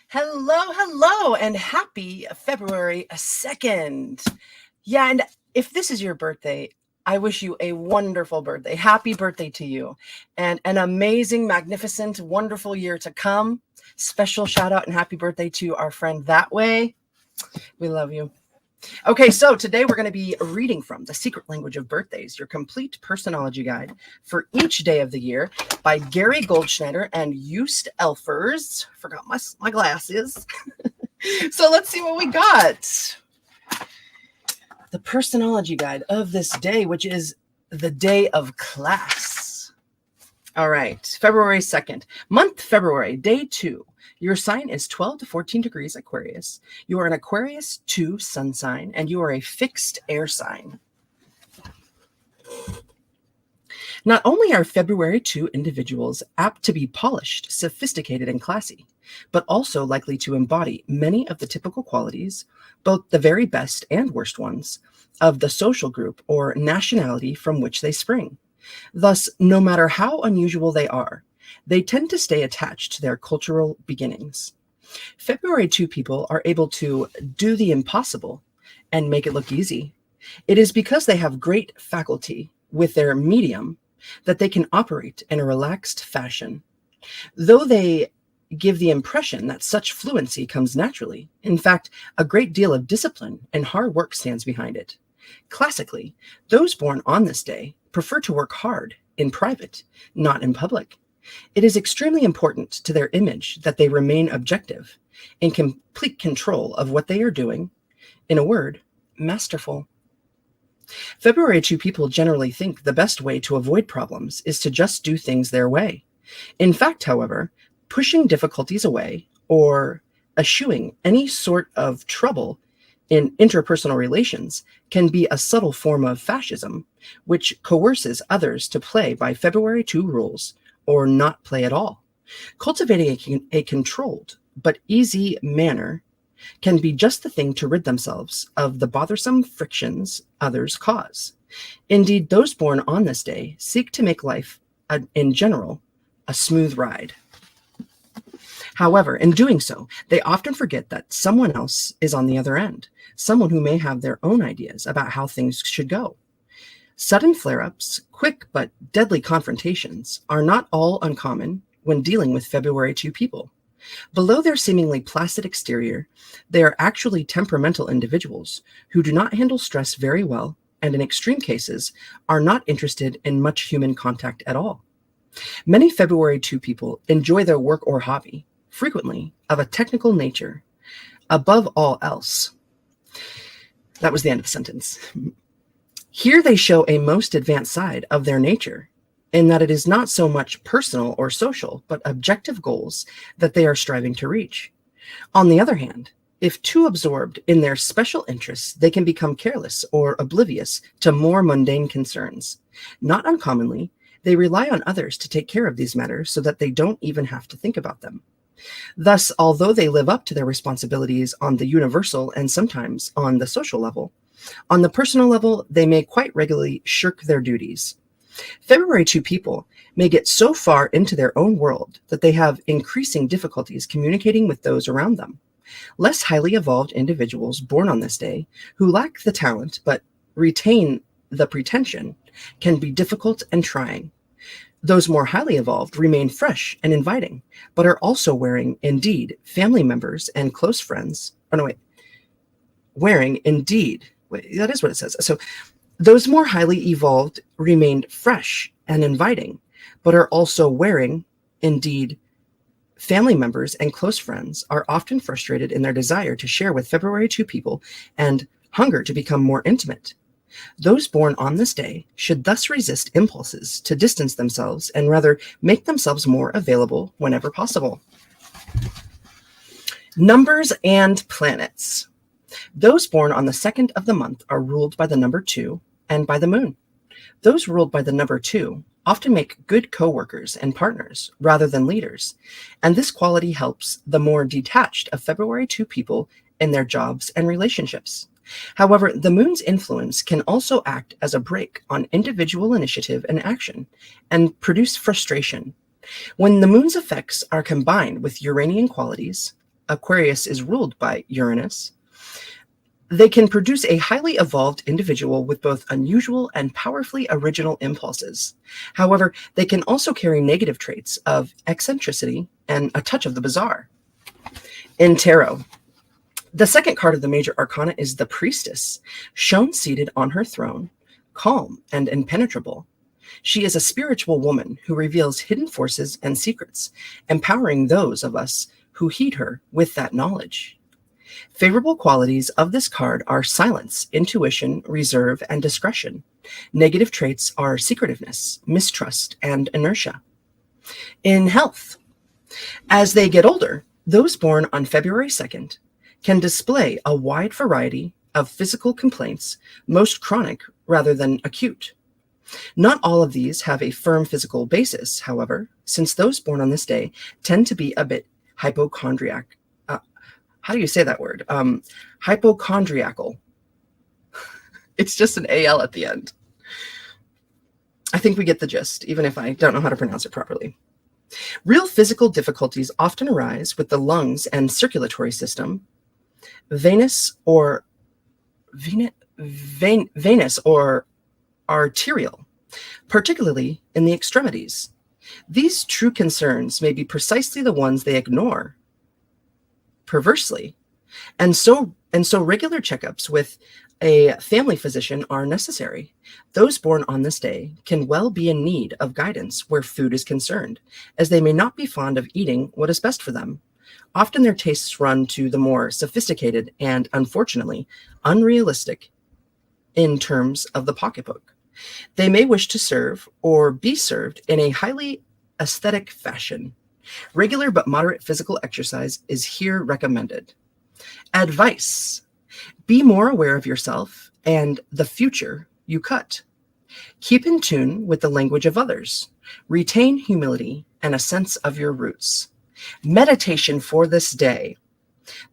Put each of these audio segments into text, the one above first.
Hello, and happy February 2nd. Yeah, and if this is your birthday, I wish you a wonderful birthday. Happy birthday to you, and an amazing, magnificent, wonderful year to come. Special shout out and happy birthday to our friend That Way. We love you. Okay, so today we're going to be reading from The Secret Language of Birthdays, your complete personology guide for each day of the year by Gary Goldschneider and Joost Elfers. Forgot my glasses. So let's see what we got. The personology guide of this day, which is the day of class. All right, February 2nd, month February, day 2. Your sign is 12 to 14 degrees Aquarius. You are an Aquarius 2 sun sign, and you are a fixed air sign. Not only are February 2 individuals apt to be polished, sophisticated, and classy, but also likely to embody many of the typical qualities, both the very best and worst ones, of the social group or nationality from which they spring. Thus, no matter how unusual they are, they tend to stay attached to their cultural beginnings. February 2 people are able to do the impossible and make it look easy. It is because they have great faculty with their medium that they can operate in a relaxed fashion. Though they give the impression that such fluency comes naturally, in fact, a great deal of discipline and hard work stands behind it. Classically, those born on this day prefer to work hard in private, not in public. It is extremely important to their image that they remain objective, in complete control of what they are doing. In a word, masterful. February 2 people generally think the best way to avoid problems is to just do things their way. In fact, however, pushing difficulties away or eschewing any sort of trouble in interpersonal relations can be a subtle form of fascism, which coerces others to play by February 2 rules or not play at all. Cultivating a controlled but easy manner can be just the thing to rid themselves of the bothersome frictions others cause. Indeed, those born on this day seek to make life, in general, a smooth ride. However, in doing so, they often forget that someone else is on the other end, someone who may have their own ideas about how things should go. Sudden flare-ups, quick but deadly confrontations are not all uncommon when dealing with February 2 people. Below their seemingly placid exterior, they are actually temperamental individuals who do not handle stress very well and in extreme cases are not interested in much human contact at all. Many February 2 people enjoy their work or hobby, frequently of a technical nature, above all else. That was the end of the sentence. Here they show a most advanced side of their nature, in that it is not so much personal or social, but objective goals that they are striving to reach. On the other hand, if too absorbed in their special interests, they can become careless or oblivious to more mundane concerns. Not uncommonly, they rely on others to take care of these matters so that they don't even have to think about them. Thus, although they live up to their responsibilities on the universal and sometimes on the social level, on the personal level, they may quite regularly shirk their duties. February 2 people may get so far into their own world that they have increasing difficulties communicating with those around them. Less highly evolved individuals born on this day, who lack the talent but retain the pretension, can be difficult and trying. Those more highly evolved remain fresh and inviting, but are also wearing, indeed, family members and close friends. Oh, no, wait. Wearing, indeed. Wait, that is what it says. So those more highly evolved remained fresh and inviting, but are also wearing, indeed, family members and close friends are often frustrated in their desire to share with February 2 people and hunger to become more intimate. Those born on this day should thus resist impulses to distance themselves and rather make themselves more available whenever possible. Numbers and planets. Those born on the 2nd of the month are ruled by the number 2 and by the moon. Those ruled by the number 2 often make good co-workers and partners rather than leaders, and this quality helps the more detached of February 2 people in their jobs and relationships. However, the moon's influence can also act as a brake on individual initiative and action and produce frustration. When the moon's effects are combined with Uranian qualities, Aquarius is ruled by Uranus, they can produce a highly evolved individual with both unusual and powerfully original impulses. However, they can also carry negative traits of eccentricity and a touch of the bizarre. In tarot, the second card of the major arcana is the Priestess, shown seated on her throne, calm and impenetrable. She is a spiritual woman who reveals hidden forces and secrets, empowering those of us who heed her with that knowledge. Favorable qualities of this card are silence, intuition, reserve, and discretion. Negative traits are secretiveness, mistrust, and inertia. In health, as they get older, those born on February 2nd can display a wide variety of physical complaints, most chronic rather than acute. Not all of these have a firm physical basis, however, since those born on this day tend to be a bit hypochondriac. How do you say that word? Hypochondriacal. It's just an AL at the end. I think we get the gist, even if I don't know how to pronounce it properly. Real physical difficulties often arise with the lungs and circulatory system, venous or arterial, particularly in the extremities. These true concerns may be precisely the ones they ignore, perversely, and so regular checkups with a family physician are necessary. Those born on this day can well be in need of guidance where food is concerned, as they may not be fond of eating what is best for them. Often their tastes run to the more sophisticated and, unfortunately, unrealistic in terms of the pocketbook. They may wish to serve or be served in a highly aesthetic fashion. Regular but moderate physical exercise is here recommended. Advice: be more aware of yourself and the future you cut. Keep in tune with the language of others. Retain humility and a sense of your roots. Meditation for this day: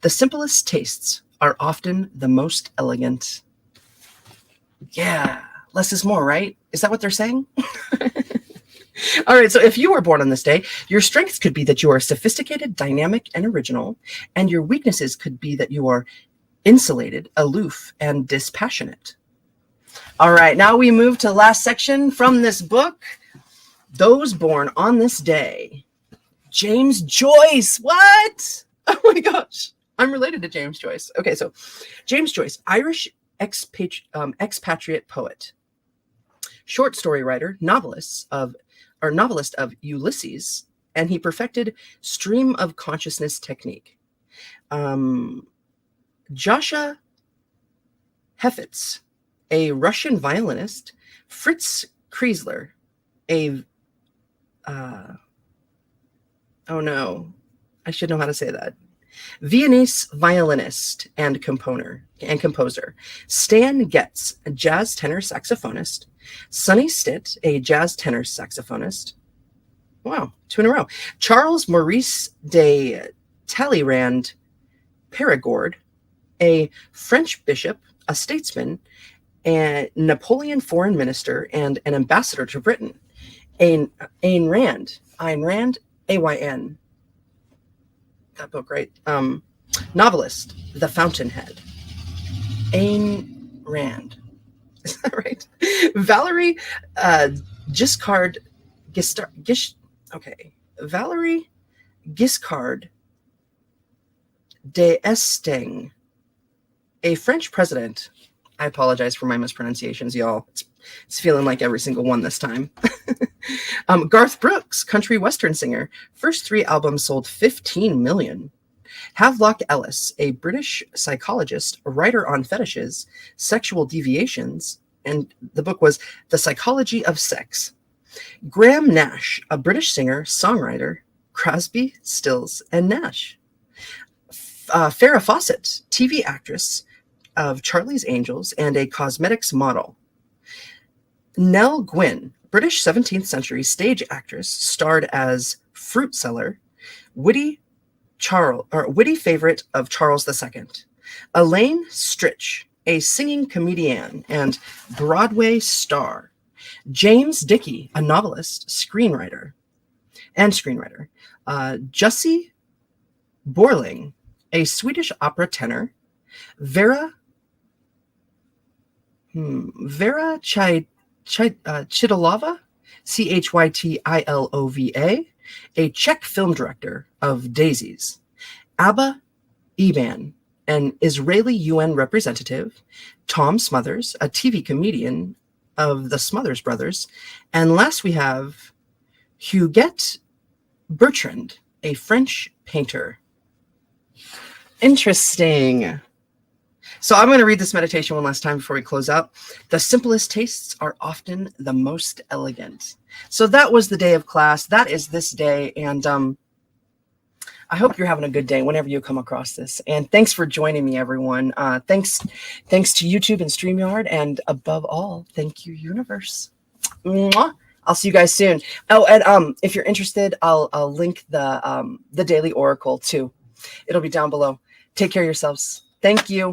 the simplest tastes are often the most elegant. Yeah, less is more, right? Is that what they're saying? All right, so if you were born on this day, your strengths could be that you are sophisticated, dynamic, and original, and your weaknesses could be that you are insulated, aloof, and dispassionate. All right, now we move to the last section from this book, Those Born on This Day. James Joyce, what? Oh my gosh, I'm related to James Joyce. Okay, so James Joyce, Irish expatriate poet, short story writer, novelist of Ulysses, and he perfected stream of consciousness technique. Joshua Heifetz, a Russian violinist, Fritz Kreisler, oh no, I should know how to say that, Viennese violinist and composer, Stan Getz, a jazz tenor saxophonist, Sonny Stitt, a jazz tenor saxophonist. Wow, 2 in a row. Charles Maurice de Talleyrand Perigord, a French bishop, a statesman, a Napoleon foreign minister, and an ambassador to Britain. Ayn Rand, A-Y-N. That book, right? Novelist, The Fountainhead. Ayn Rand. Is that right? Valerie Giscard Valerie Giscard d'Estaing, a French president. I apologize for my mispronunciations, y'all. It's feeling like every single one this time. Garth Brooks, country western singer. First 3 albums sold 15 million. Havelock Ellis, a British psychologist, writer on fetishes, sexual deviations, and the book was The Psychology of Sex. Graham Nash, a British singer, songwriter, Crosby, Stills, and Nash. Farrah Fawcett, TV actress of Charlie's Angels and a cosmetics model. Nell Gwyn, British 17th century stage actress, starred as fruit seller, witty favorite of Charles II. Elaine Stritch, a singing comedian and Broadway star. James Dickey, a novelist, screenwriter. Jussie Borling, a Swedish opera tenor, Vera Chytilova, Chytilova, a Czech film director of Daisies, Abba Eban, an Israeli UN representative, Tom Smothers, a TV comedian of the Smothers Brothers, and last we have Huguette Bertrand, a French painter. Interesting. So I'm going to read this meditation one last time before we close out. The simplest tastes are often the most elegant. So that was the day of class. That is this day. And I hope you're having a good day whenever you come across this. And thanks for joining me, everyone. Thanks to YouTube and StreamYard. And above all, thank you, universe. Mwah. I'll see you guys soon. Oh, and if you're interested, I'll link the Daily Oracle too. It'll be down below. Take care of yourselves. Thank you.